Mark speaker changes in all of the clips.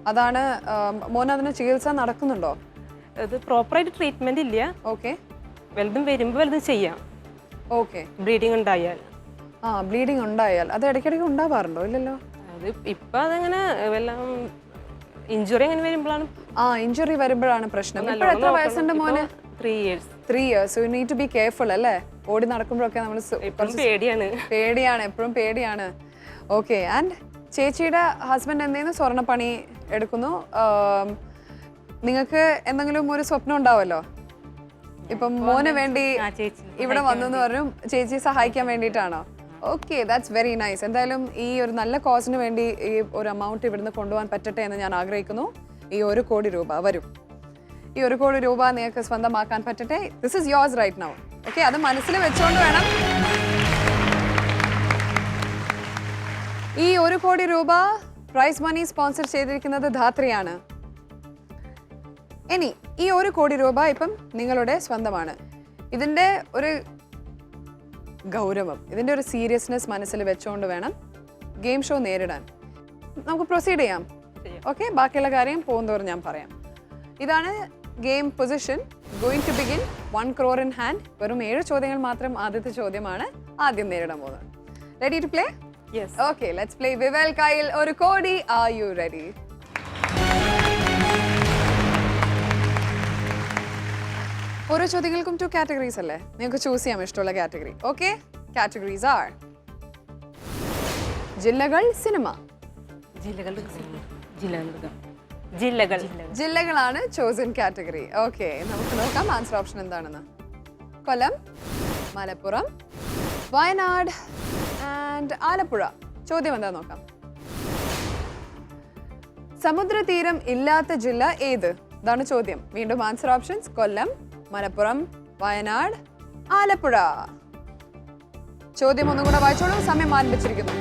Speaker 1: അതാണ് മോൻ അതിന് ചികിത്സ നടക്കുന്നുണ്ടോ?
Speaker 2: അത് പ്രോപ്പറായിട്ട് ട്രീറ്റ്മെന്റ് ഇല്ല.
Speaker 1: ഓക്കെ.
Speaker 2: വലുതും വരുമ്പോൾ വലുതും ചെയ്യാം.
Speaker 1: ഓക്കെ.
Speaker 2: ബ്ലീഡിങ് ഉണ്ടായാൽ
Speaker 1: ബ്ലീഡിങ് ഉണ്ടായാൽ അത് ഇടയ്ക്കിടയ്ക്ക് ഉണ്ടാവാറുണ്ടോ? ഇല്ലല്ലോ.
Speaker 2: അത് ഇപ്പം അതങ്ങനെ എല്ലാം ഇഞ്ചുറി അങ്ങനെ വരുമ്പോഴാണ്.
Speaker 1: ഇഞ്ചുറി വരുമ്പോഴാണ് പ്രശ്നം. ഇപ്പോൾ എത്ര വയസ്സുണ്ട് മോന്?
Speaker 2: 3 years.
Speaker 1: 3 years. So you need to be careful അല്ലേ? ഓടി നടക്കുമ്പോഴൊക്കെ നമ്മൾ പേടിയാണ്, എപ്പോഴും പേടിയാണ്. ഓക്കെ. ആൻഡ് ചേച്ചിയുടെ ഹസ്ബൻഡ് എന്തെങ്കിലും സ്വർണ്ണപ്പണി എടുക്കുന്നു. നിങ്ങൾക്ക് എന്തെങ്കിലും ഒരു സ്വപ്നം ഉണ്ടാവുമല്ലോ, ഇപ്പം മോന് വേണ്ടി ഇവിടെ വന്നെന്ന് പറഞ്ഞു, ചേച്ചി സഹായിക്കാൻ വേണ്ടിയിട്ടാണോ? Okay, that's very nice. എന്തായാലും ഈ ഒരു നല്ല കോസിന് വേണ്ടി ഈ ഒരു എമൗണ്ട് ഇവിടുന്ന് കൊണ്ടുപോകാൻ പറ്റട്ടെ എന്ന് ഞാൻ ആഗ്രഹിക്കുന്നു. ഈ 1 കോടി രൂപ വരും. ഈ 1 കോടി രൂപ നിങ്ങൾക്ക് സ്വന്തമാക്കാൻ പറ്റട്ടെ. This is yours right now. Okay, അത് മനസ്സിൽ വെച്ചുകൊണ്ട് വേണം. ഈ 1 കോടി രൂപ പ്രൈസ് മണി സ്പോൺസർ ചെയ്തിരിക്കുന്നത് ധാത്രിയാണ്. ഇനി ഈ 1 കോടി രൂപ ഇപ്പം നിങ്ങളുടെ സ്വന്തമാണ്. ഇതിൻ്റെ ഒരു ഗൗരവം, ഇതിൻ്റെ ഒരു സീരിയസ്നെസ് മനസ്സിൽ വെച്ചുകൊണ്ട് വേണം ഗെയിം ഷോ നേരിടാൻ. നമുക്ക് പ്രൊസീഡ് ചെയ്യാം. ഓക്കെ, ബാക്കിയുള്ള കാര്യം പോകുന്നതോറും ഞാൻ പറയാം. ഇതാണ് game position. Going to begin. 1 crore in hand. വെറും 7 ചോദ്യങ്ങൾ മാത്രം. ആദ്യത്തെ ചോദ്യമാണ് ആദ്യം നേരിടാൻ പോകുന്നത്. Ready to play?
Speaker 2: Yes.
Speaker 1: Okay, let's play Vivel കൈൽ 1 കോടി. Are you ready? ഓരോ ചോദ്യങ്ങൾക്കും 2 കാറ്റഗറീസ് അല്ലേ? നിങ്ങൾക്ക് ചൂസ് ചെയ്യാം ഇഷ്ടമുള്ള കാറ്റഗറി. ഓക്കെ, കാറ്റഗറീസ് ആർ ജില്ലകൾ, സിനിമ. ജില്ലകളാണ് ചോസൻ കാറ്റഗറി. ഓക്കെ, നമുക്ക് നോക്കാം ആൻസർ ഓപ്ഷൻ എന്താണെന്ന്. കൊല്ലം, മലപ്പുറം, വയനാട് ആൻഡ് ആലപ്പുഴ. ചോദ്യം എന്താ നോക്കാം. സമുദ്രതീരം ഇല്ലാത്ത ജില്ല ഏത്? ഇതാണ് ചോദ്യം. വീണ്ടും ആൻസർ ഓപ്ഷൻസ്: കൊല്ലം, മലപ്പുറം, വയനാട്, ആലപ്പുഴ. ചോദ്യം ഒന്നും കൂടെ വായിച്ചോളൂ. സമയം ആരംഭിച്ചിരിക്കുന്നു.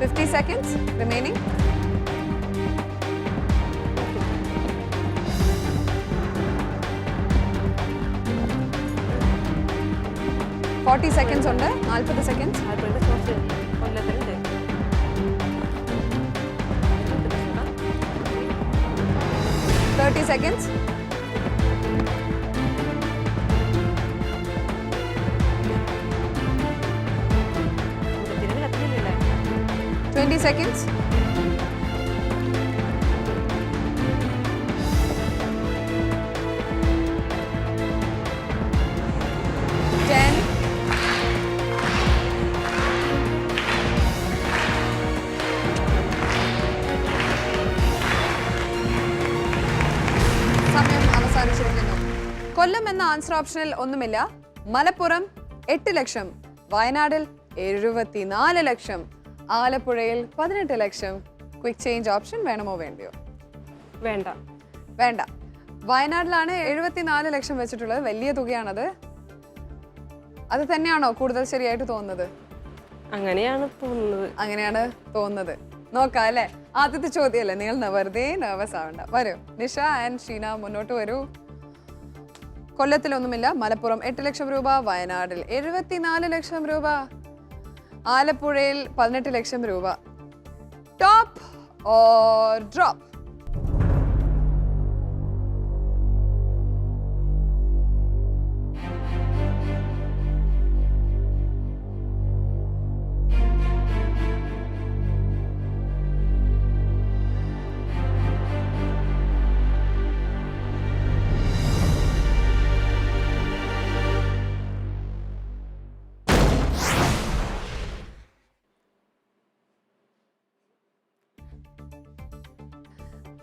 Speaker 1: 50 seconds remaining. Forty seconds ഉണ്ട്. 40 seconds. 30 seconds. 20 seconds. 10. സമയം അവസാനിച്ചിരിക്കുന്നു. കൊല്ലം എന്ന ആൻസർ ഓപ്ഷനിൽ ഒന്നുമില്ല. മലപ്പുറം 8 ലക്ഷം, വയനാടിൽ 74 ലക്ഷം, ആലപ്പുഴയിൽ 18 ലക്ഷം. ക്വിക്ക് ചേഞ്ച് ഓപ്ഷൻ വേണമോ വേണ്ടയോ?
Speaker 2: വേണ്ട.
Speaker 1: വേണ്ട. വയനാട്ടിലാണ് 74 ലക്ഷം വെച്ചിട്ടുള്ളത്. വലിയ തുകയാണത്. അത് തന്നെയാണോ കൂടുതൽ ശരിയായിട്ട് തോന്നുന്നത്?
Speaker 2: അങ്ങനെയാണ്
Speaker 1: തോന്നുന്നത്. നോക്കാം അല്ലേ? ആദ്യത്തെ ചോദ്യമല്ലേ, നിങ്ങൾ വെറുതെ നെർവസ് ആവണ്ട. വരൂ നിഷ ആൻഡ് ഷീന, മുന്നോട്ട് വരൂ. കൊല്ലത്തിലൊന്നുമില്ല. മലപ്പുറം 8 ലക്ഷം രൂപ, വയനാടിൽ 74 ലക്ഷം രൂപ, ആലപ്പുഴയിൽ 18 ലക്ഷം രൂപ. Top or drop?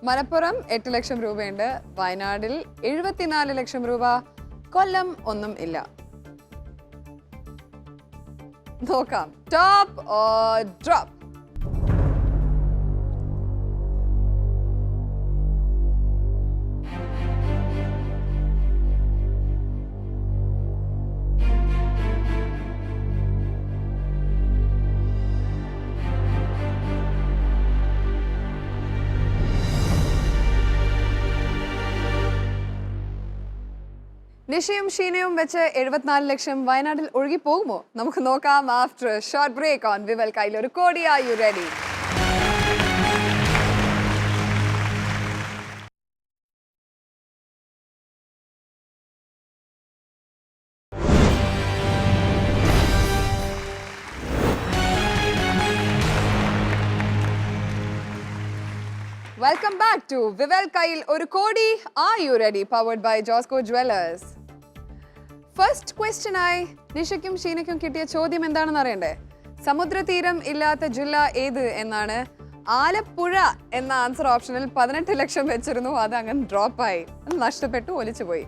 Speaker 1: മലപ്പുറം 8 ലക്ഷം രൂപയുണ്ട്, വയനാടിൽ 74 ലക്ഷം രൂപ, കൊല്ലം ഒന്നും ഇല്ല. നോക്കാം. Top or drop? നിഷയും ഷീനയും വെച്ച് 74 ലക്ഷം വയനാട്ടിൽ ഒഴുകി പോകുമോ? നമുക്ക് നോക്കാം after short break on Vivel കയ്യിൽ ഒരു കോടി. Are you ready? Welcome back to Vivel Kail Oru Kodi. Are you ready? Powered by Josco Jewelers. First question ആയി നിഷയ്ക്കും ഷീനയ്ക്കും കിട്ടിയ ചോദ്യം എന്താണെന്ന് അറിയണ്ടേ? സമുദ്രതീരം ഇല്ലാത്ത ജില്ല ഏത് എന്നാണ്. ആലപ്പുഴ എന്ന ആൻസർ ഓപ്ഷനിൽ 18 ലക്ഷം വെച്ചിരുന്നു, അത് അങ്ങനെ ഡ്രോപ്പ് ആയി, നഷ്ടപ്പെട്ടു, ഒലിച്ചുപോയി.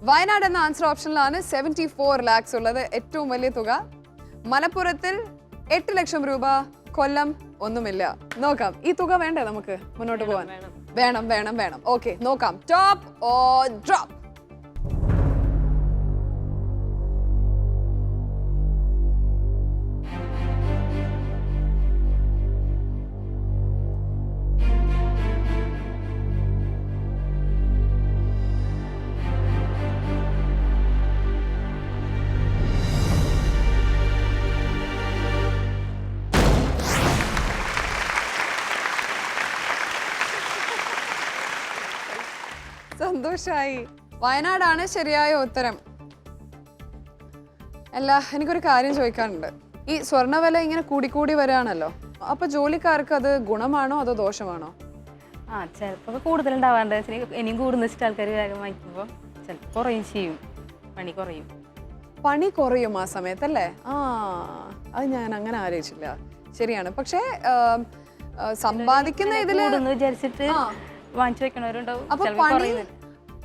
Speaker 1: വയനാട് എന്ന ആൻസർ ഓപ്ഷനിലാണ് 74 lakhs ഉള്ളത്, ഏറ്റവും വലിയ തുക. മലപ്പുറത്തിൽ 8 ലക്ഷം രൂപ, കൊല്ലം ഒന്നുമില്ല. നോക്കാം, ഈ തുക വേണ്ടേ നമുക്ക് മുന്നോട്ട് പോകാൻ? വേണം വേണം വേണം. ഓക്കെ, നോക്കാം. Top or drop? സന്തോഷായി. വയനാടാണ് ശരിയായ ഉത്തരം. അല്ല, എനിക്കൊരു കാര്യം ചോദിക്കാനുണ്ട്. ഈ സ്വർണ്ണവില ഇങ്ങനെ കൂടിക്കൂടി വരികയാണല്ലോ, അപ്പൊ ജോലിക്കാർക്ക് അത് ഗുണമാണോ അതോ ദോഷമാണോ?
Speaker 2: ചിലപ്പോൾ കൂടുതലുണ്ടാവാണ്ട്, ഇനിയും കൂടുതൽ വെച്ചിട്ട് ആൾക്കാർ വേഗം വാങ്ങിക്കുമ്പോൾ ചിലപ്പോൾ കുറയും ചെയ്യും, പണി കുറയും.
Speaker 1: പണി കുറയും ആ സമയത്തല്ലേ? അത് ഞാൻ അങ്ങനെ ആലോചിച്ചില്ല. ശരിയാണ്. പക്ഷേ സമ്പാദിക്കുന്ന ഇതില്
Speaker 2: വിചാരിച്ചിട്ട് വാങ്ങിച്ചു വെക്കണവരുണ്ടാവും.
Speaker 1: അപ്പൊ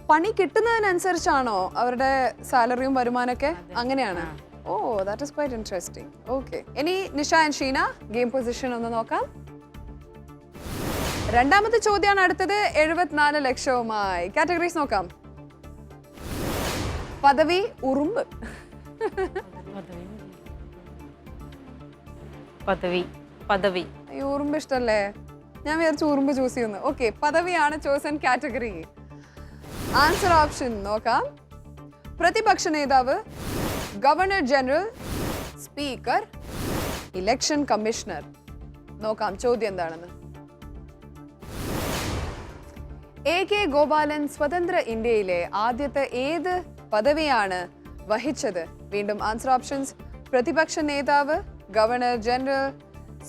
Speaker 1: പണി കിട്ടുന്നതിനനുസരിച്ചാണോ അവരുടെ സാലറിയും വരുമാനമൊക്കെ? അങ്ങനെയാണ്. Oh, that is quite interesting. Okay, ഇനി Nisha and Sheena game position ഒന്ന് നോക്കാം. രണ്ടാമത്തെ ചോദ്യമാണ് അടുത്തത്, 74 ലക്ഷവുമായി. കാറ്റഗറീസ് നോക്കാം. പദവി, ഉറുമ്പ്.
Speaker 2: പദവി.
Speaker 1: ഉറുമ്പ് ഇഷ്ടല്ലേ? ഞാൻ വിചാരിച്ചു ഉറുമ്പ് ചൂസ് ചെയ്യുന്നു. ഓക്കെ, പദവിയാണ് ചോസൻ കാറ്റഗറി. ആൻസർ ഓപ്ഷൻ നോക്കാം. പ്രതിപക്ഷ നേതാവ്, governor general, speaker, election commissioner. നോക്കാം ചോദ്യം എന്താണെന്ന്. AK ഗോപാലൻ സ്വതന്ത്ര ഇന്ത്യയിലെ ആദ്യത്തെ ഏത് പദവിയാണ് വഹിച്ചത്? വീണ്ടും ആൻസർ ഓപ്ഷൻസ്: പ്രതിപക്ഷ നേതാവ്, governor general,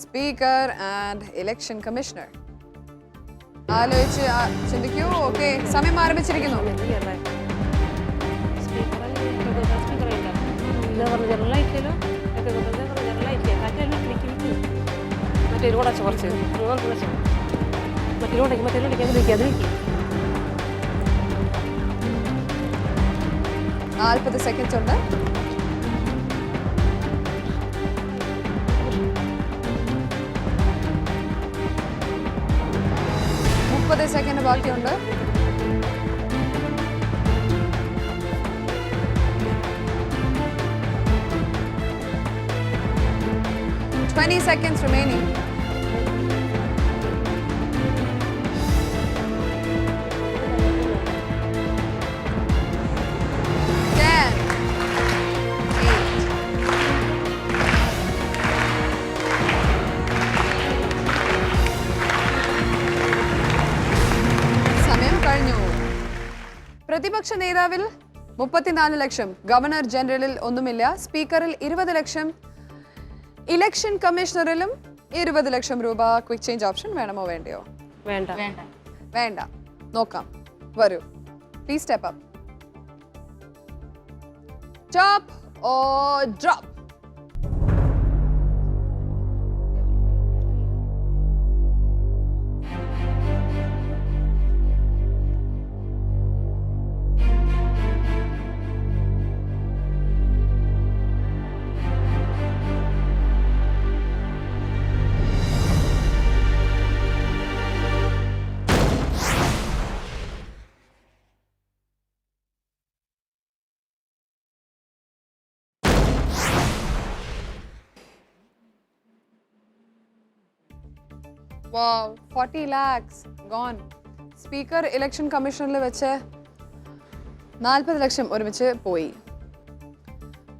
Speaker 1: speaker and election commissioner. ആലോചിച്ച് ചിന്തിക്കൂ. ഓക്കെ, സമയം ആരംഭിച്ചിരിക്കുന്നു. നാൽപ്പത് സെക്കൻഡ്സ് ഉണ്ട്. സെക്കൻഡ് ബാക്കിയുണ്ട്. 20 seconds remaining. പ്രതിപക്ഷ നേതാവിൽ 34 ലക്ഷം, ഗവർണർ ജനറലിൽ ഒന്നുമില്ല, സ്പീക്കറിൽ 20 ലക്ഷം, ഇലക്ഷൻ കമ്മീഷണറിലും 20 ലക്ഷം രൂപ. ക്വിക്ക് ചേഞ്ച് ഓപ്ഷൻ വേണമോ വേണ്ടയോ? വേണ്ട. നോക്കാം, വരൂ. Please step up. Top or drop? Wow, 40 lakhs gone. Speaker election കമ്മീഷനിൽ വെച്ച് 40 ലക്ഷം ഒരുമിച്ച് പോയി.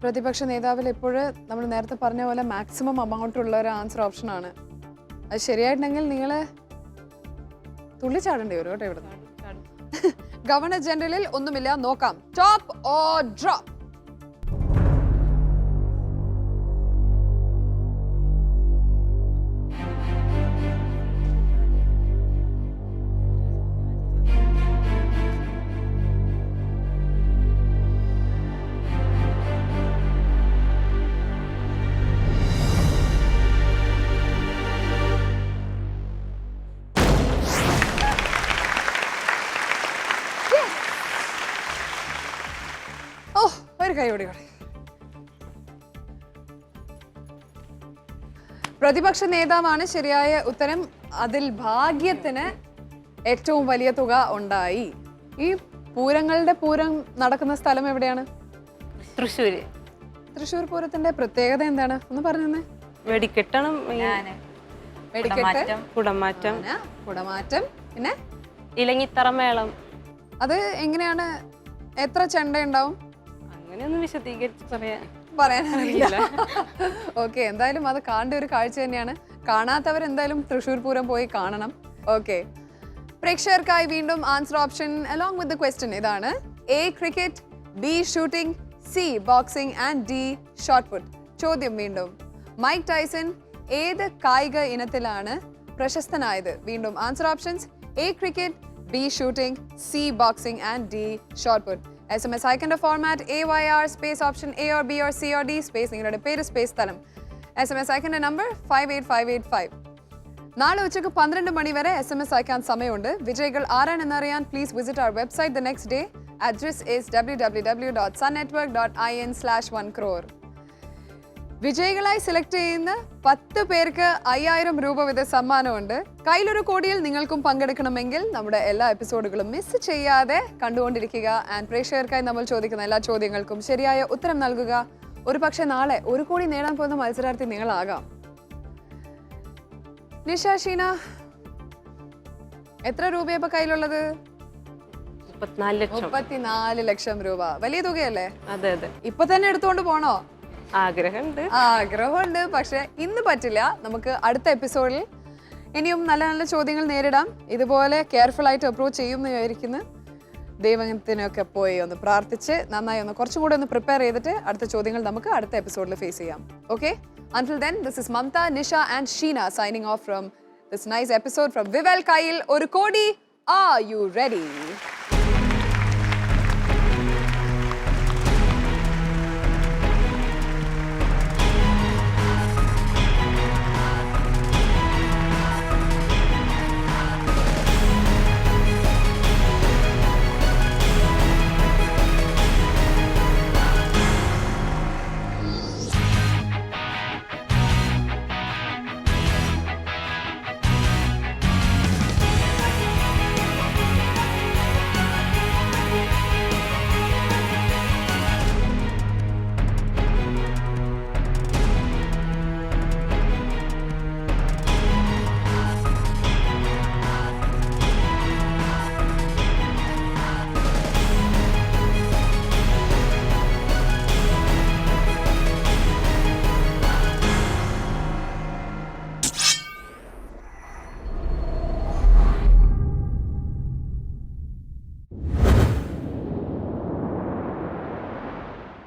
Speaker 1: പ്രതിപക്ഷ നേതാവിൽ ഇപ്പോഴ് നമ്മൾ നേരത്തെ പറഞ്ഞ പോലെ മാക്സിമം അമൗണ്ട് ഉള്ള ഒരു ആൻസർ ഓപ്ഷനാണ്. അത് ശരിയായിട്ടുണ്ടെങ്കിൽ നിങ്ങൾ തുള്ളിച്ചാടേണ്ടി വരും കേട്ടോ ഇവിടുന്ന്. ഗവർണർ ജനറലിൽ ഒന്നുമില്ല, നോക്കാം. Top or drop? ഒരു കൈയോടെ പ്രതിപക്ഷ നേതാവാണ് ശരിയായ ഉത്തരം. അതിൽ ഭാഗ്യത്തിന് ഏറ്റവും വലിയ തുക ഉണ്ടായി. ഈ പൂരങ്ങളുടെ പൂരം നടക്കുന്ന സ്ഥലം എവിടെയാണ്?
Speaker 2: തൃശ്ശൂര്.
Speaker 1: തൃശ്ശൂർ പൂരത്തിന്റെ പ്രത്യേകത എന്താണ് ഒന്ന് പറഞ്ഞേ.
Speaker 2: വെടിക്കെട്ടാണ്.
Speaker 1: വെടിക്കെട്ട്,
Speaker 2: കുടമാറ്റം,
Speaker 1: പിന്നെ
Speaker 2: ഇലങ്ങിത്തറ മേളം.
Speaker 1: അത് എങ്ങനെയാണ്? എത്ര ചെണ്ട ഉണ്ടാവും?
Speaker 2: അങ്ങനെയൊന്നും വിശദീകരിച്ച്
Speaker 1: പറയാനറിയില്ല. ഓക്കെ, എന്തായാലും അത് കാണേണ്ട ഒരു കാഴ്ച തന്നെയാണ്. കാണാത്തവർ എന്തായാലും തൃശ്ശൂർ പൂരം പോയി കാണണം. ഓക്കെ, പ്രേക്ഷകർക്കായി വീണ്ടും answer option along with the question ഇതാണ്: A cricket, B shooting, C boxing and D shot put. ചോദ്യം വീണ്ടും: മൈക്ക് ടൈസൺ ഏത് കായിക ഇനത്തിലാണ് പ്രശസ്തനായത്? വീണ്ടും answer options: A cricket, B shooting, C boxing and D shot put. SMS അയക്കേണ്ട format AYR space option A or B or C or D space നിങ്ങളുടെ പേര് സ്പേസ് സ്ഥലം. SMS അയക്കേണ്ട നമ്പർ 58585. നാളെ ഉച്ചയ്ക്ക് 12 മണി വരെ SMS അയക്കാൻ സമയമുണ്ട്. വിജയികൾ ആരാണെന്നറിയാൻ please visit our website the next day. Address is www.sunnetwork.in/1crore. വിജയികളായി സെലക്ട് ചെയ്യുന്ന 10 പേർക്ക് 5000 രൂപ വീത സമ്മാനമുണ്ട്. കയ്യിലൊരു കോടിയിൽ നിങ്ങൾക്കും പങ്കെടുക്കണമെങ്കിൽ നമ്മുടെ എല്ലാ എപ്പിസോഡുകളും മിസ് ചെയ്യാതെ കണ്ടുകൊണ്ടിരിക്കുക. ആൻഡ് പ്രേക്ഷകർക്കായി നമ്മൾ ചോദിക്കുന്ന എല്ലാ ചോദ്യങ്ങൾക്കും ശരിയായ ഉത്തരം നൽകുക. ഒരു പക്ഷേ നാളെ 1 കോടി നേടാൻ പോകുന്ന മത്സരാർത്ഥി നിങ്ങളാകാം. നിഷ, ഷീന, എത്ര രൂപയപ്പോ കയ്യിലുള്ളത്? 34 ലക്ഷം രൂപ. വലിയ തുകയല്ലേ?
Speaker 2: അതെ അതെ.
Speaker 1: ഇപ്പൊ തന്നെ എടുത്തുകൊണ്ട് പോണോ?
Speaker 2: ആഗ്രഹമുണ്ട്,
Speaker 1: പക്ഷെ ഇന്ന് പറ്റില്ല. നമുക്ക് അടുത്ത എപ്പിസോഡിൽ ഇനിയും നല്ല നല്ല ചോദ്യങ്ങൾ നേരിടാം. ഇതുപോലെ കെയർഫുൾ ആയിട്ട് അപ്രോച്ച് ചെയ്യുമെന്ന് വിചാരിക്കുന്നു. ദൈവത്തിനൊക്കെ പോയി ഒന്ന് പ്രാർത്ഥിച്ച് നന്നായി കുറച്ചും കൂടെ ഒന്ന് പ്രിപ്പയർ ചെയ്തിട്ട് അടുത്ത ചോദ്യങ്ങൾ നമുക്ക് അടുത്ത എപ്പിസോഡിൽ ഫേസ് ചെയ്യാം. Okay, until then, this is Mamta, Nisha and Sheena signing off from this nice episode from Vivel Kayil Oru Kodi. Are you ready?